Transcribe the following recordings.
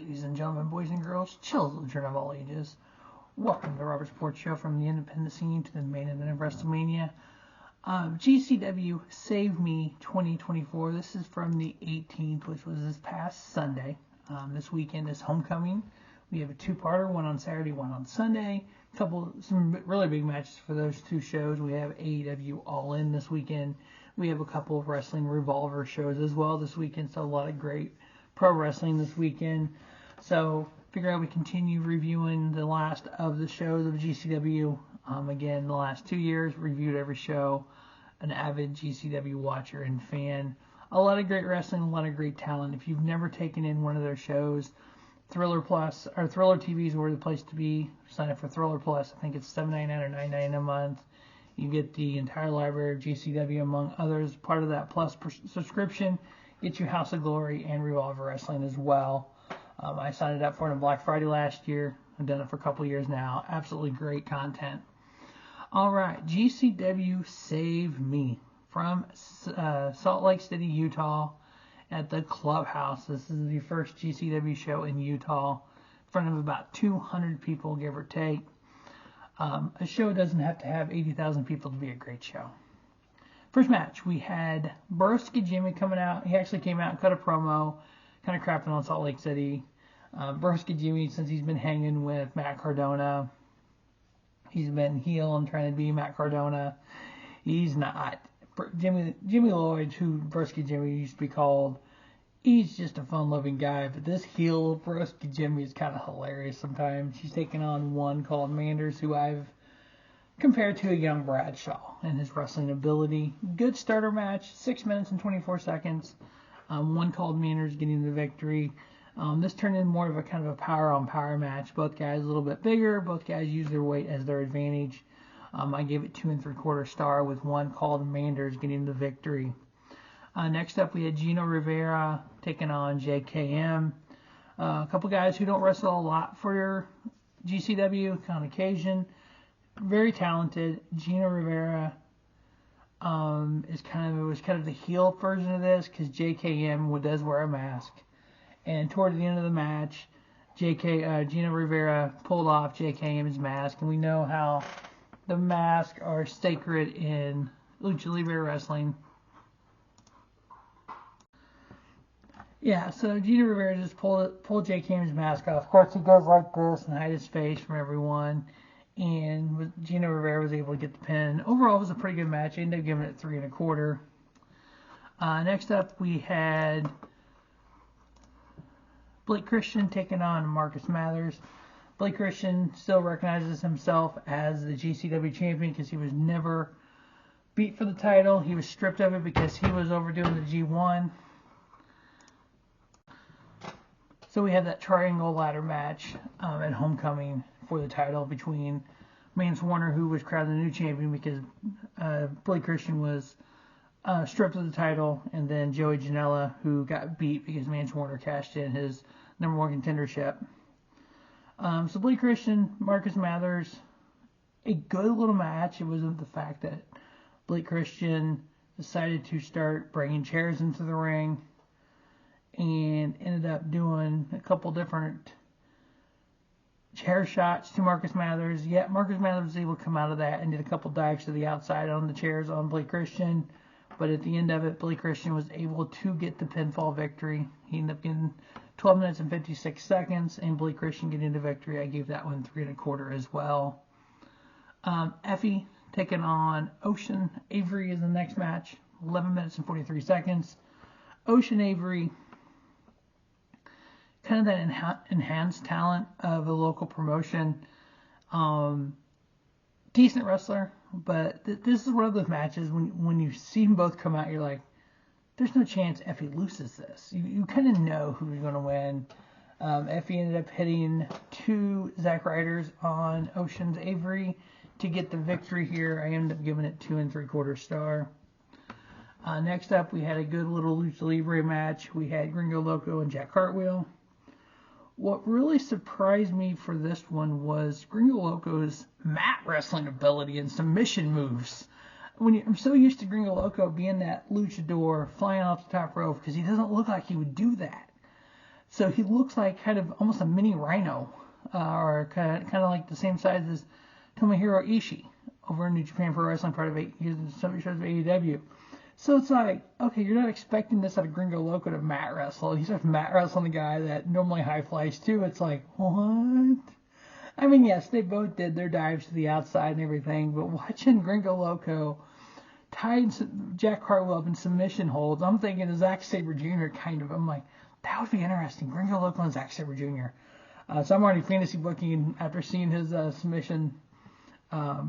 Ladies and gentlemen, boys and girls, children of all ages, welcome to the Robert Sports Show, from the independent scene to the main event of WrestleMania. GCW Save Me 2024. This is from the 18th, which was this past Sunday. This weekend is Homecoming. We have a two-parter, one on Saturday, one on Sunday. Some really big matches for those two shows. We have AEW All In this weekend. We have a couple of Wrestling Revolver shows as well this weekend, so a lot of great pro wrestling this weekend. So figure out we continue reviewing the last of the shows of GCW. Again, the last 2 years, reviewed every show. An avid GCW watcher and fan. A lot of great wrestling, a lot of great talent. If you've never taken in one of their shows, Thriller Plus or Thriller TV is where the place to be. Sign up for Thriller Plus. I think it's $7.99 or $9.99 a month. You get the entire library of GCW, among others. Part of that Plus subscription gets you House of Glory and Revolver Wrestling as well. I signed it up for it on Black Friday last year. I've done it for a couple years now. Absolutely great content. All right, GCW Save Me from Salt Lake City, Utah, at the Clubhouse. This is the first GCW show in Utah, in front of about 200 people, give or take. A show doesn't have to have 80,000 people to be a great show. First match, we had Broski Jimmy coming out. He actually came out and cut a promo, kind of crapping on Salt Lake City. Broski Jimmy, since he's been hanging with Matt Cardona, he's been heel and trying to be Matt Cardona. He's not. Jimmy Lloyd, who Broski Jimmy used to be called, he's just a fun-loving guy. But this heel Broski Jimmy is kind of hilarious sometimes. He's taking on one called Manders, who I've compared to a young Bradshaw and his wrestling ability. Good starter match, 6 minutes and 24 seconds. One called Manders getting the victory. This turned into more of a kind of a power-on-power match. Both guys a little bit bigger. Both guys use their weight as their advantage. I gave it 2 3/4 star with one called Manders getting the victory. Next up, we had Gino Rivera taking on JKM. A couple guys who don't wrestle a lot for GCW on occasion. Very talented. Gino Rivera was kind of the heel version of this, because JKM does wear a mask. And toward the end of the match, Gino Rivera pulled off JKM's mask, and we know how the masks are sacred in Lucha Libre wrestling. Yeah, so Gino Rivera just pulled JKM's mask off. Of course, he goes like this and hide his face from everyone. And Gino Rivera was able to get the pin. Overall, it was a pretty good match. I ended up giving it 3 1/4. Next up, we had Blake Christian taking on Marcus Mathers. Blake Christian still recognizes himself as the GCW champion because he was never beat for the title. He was stripped of it because he was overdoing the G1. So we had that triangle ladder match at Homecoming for the title between Mance Warner, who was crowned the new champion because Blake Christian was stripped of the title, and then Joey Janela, who got beat because Mance Warner cashed in his #1 contendership. So Blake Christian, Marcus Mathers, a good little match. It wasn't the fact that Blake Christian decided to start bringing chairs into the ring and ended up doing a couple different chair shots to Marcus Mathers. Yet Marcus Mathers was able to come out of that and did a couple dives to the outside on the chairs on Blake Christian. But at the end of it, Blake Christian was able to get the pinfall victory. He ended up getting 12 minutes and 56 seconds, and Blake Christian getting the victory. I gave that one 3 1/4 as well. Effy taking on Ocean Avery is the next match. 11 minutes and 43 seconds. Ocean Avery, kind of that enhanced talent of a local promotion. Decent wrestler, but this is one of those matches when you see them both come out, you're like, there's no chance Effy loses this. You kind of know who's going to win. Effy ended up hitting 2 Zack Ryders on Ocean's Avery to get the victory here. I ended up giving it 2 3/4 star. Next up, we had a good little Lucha Libre match. We had Gringo, Loco, and Jack Cartwheel. What really surprised me for this one was Gringo Loco's mat wrestling ability and submission moves. I'm so used to Gringo Loco being that luchador flying off the top rope, because he doesn't look like he would do that. So he looks like kind of almost a mini Rhino, or kind of like the same size as Tomohiro Ishii over in New Japan Pro Wrestling, part of some shows of AEW. So it's like, okay, you're not expecting this out of Gringo Loco to mat wrestle. He's just mat wrestling a guy that normally high flies too. It's like, what? I mean, yes, they both did their dives to the outside and everything, but watching Gringo Loco tied Jack Cartwheel up in submission holds, I'm thinking of Zack Sabre Jr. kind of. I'm like, that would be interesting. Gringo Loco and Zack Sabre Jr. So I'm already fantasy booking after seeing his submission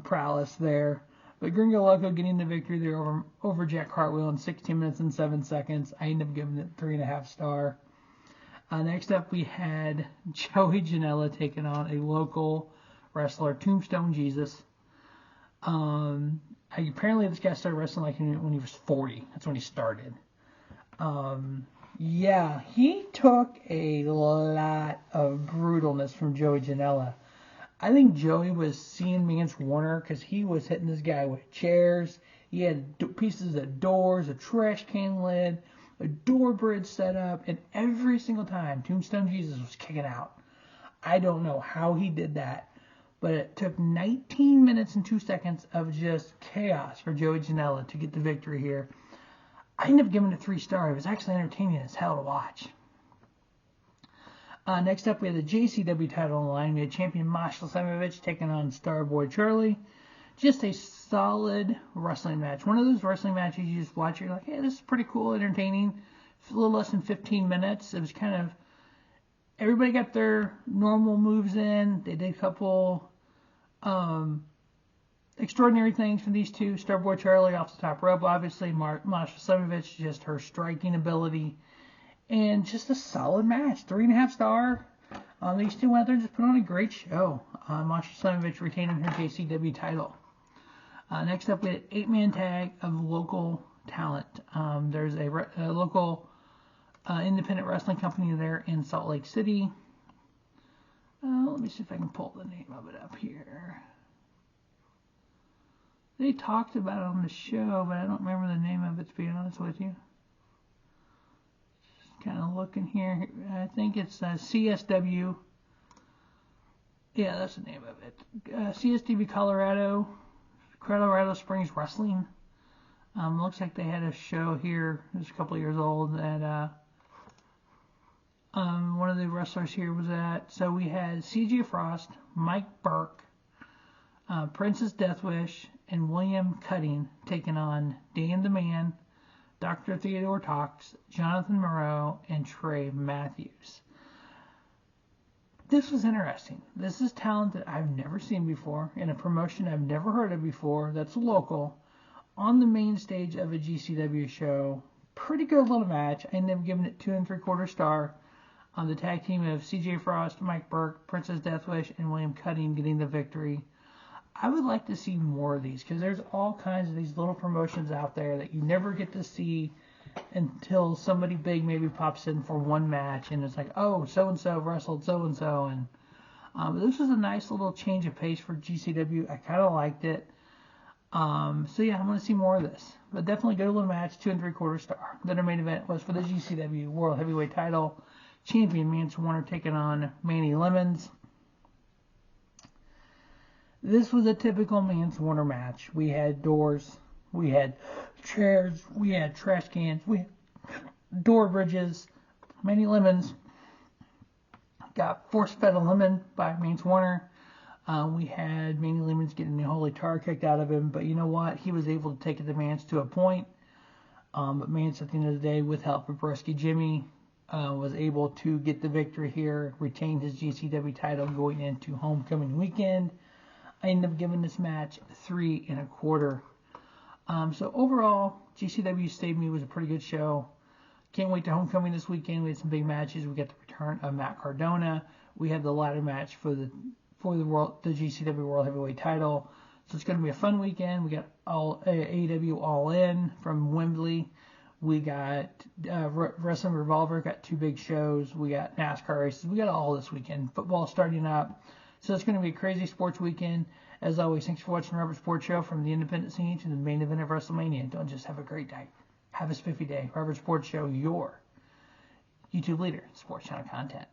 prowess there. But Gringo Loco getting the victory there over Jack Cartwheel in 16 minutes and 7 seconds. I end up giving it 3.5 stars. Next up, we had Joey Janela taking on a local wrestler, Tombstone Jesus. Apparently, this guy started wrestling like when he was 40. That's when he started. Yeah, he took a lot of brutalness from Joey Janela. I think Joey was seeing Mance Warner because he was hitting this guy with chairs. He had pieces of doors, a trash can lid, a door bridge set up, and every single time Tombstone Jesus was kicking out. I don't know how he did that, but it took 19 minutes and 2 seconds of just chaos for Joey Janela to get the victory here. I ended up giving it 3 stars. It was actually entertaining as hell to watch. Next up, we had the JCW title on the line. We had champion Masha Slamovich taking on Starboy Charlie. Just a solid wrestling match. One of those wrestling matches you just watch, you're like, hey, this is pretty cool, entertaining. A little less than 15 minutes. It was kind of, everybody got their normal moves in. They did a couple extraordinary things from these two. Starboy Charlie off the top rope, obviously. Masha Slamovich, just her striking ability. And just a solid match. 3.5 stars. These two went there and just put on a great show. Masha Slamovich retaining her JCW title. Next up, we had an 8-man tag of local talent. There's a local independent wrestling company there in Salt Lake City. Let me see if I can pull the name of it up here. They talked about it on the show, but I don't remember the name of it, to be honest with you. Kind of looking here. I think it's CSW. Yeah, that's the name of it. CSW Colorado Springs Wrestling. Looks like they had a show here. It was a couple of years old that one of the wrestlers here was at. So we had CJ Frost, Mike Burke, Princess Deathwish, and William Cutting taking on Dan the Man, Dr. Theodore Talks, Jonathan Monroe, and Trey Matthews. This was interesting. This is talent that I've never seen before in a promotion I've never heard of before that's local on the main stage of a GCW show. Pretty good little match. I ended up giving it 2 3/4 stars. On the tag team of CJ Frost, Mike Burke, Princess Deathwish, and William Cutting getting the victory. I would like to see more of these because there's all kinds of these little promotions out there that you never get to see until somebody big maybe pops in for one match and it's like, oh, so-and-so wrestled so-and-so. And this was a nice little change of pace for GCW. I kind of liked it. So yeah, I'm going to see more of this. But definitely good little match, 2 3/4 stars. Then our main event was for the GCW World Heavyweight Title. Champion Mance Warner taking on Manny Lemons. This was a typical Mance Warner match. We had doors, we had chairs, we had trash cans, we had door bridges. Manny Lemons got force-fed a lemon by Mance Warner. We had Manny Lemons getting the holy tar kicked out of him, but you know what? He was able to take it to Mance to a point. But Mance, at the end of the day, with help of Broski Jimmy, was able to get the victory here, retain his GCW title going into homecoming weekend. I ended up giving this match 3 1/4. So overall, GCW Save Me was a pretty good show. Can't wait to homecoming this weekend. We had some big matches. We got the return of Matt Cardona. We had the ladder match for the GCW World Heavyweight Title. So it's going to be a fun weekend. We got all AEW All In from Wembley. We got Wrestling Revolver. Got 2 big shows. We got NASCAR races. We got all this weekend. Football starting up. So it's going to be a crazy sports weekend. As always, thanks for watching the Robert Sports Show from the independent scene to the main event of WrestleMania. Don't just have a great day. Have a spiffy day. Robert Sports Show, your YouTube leader, sports channel content.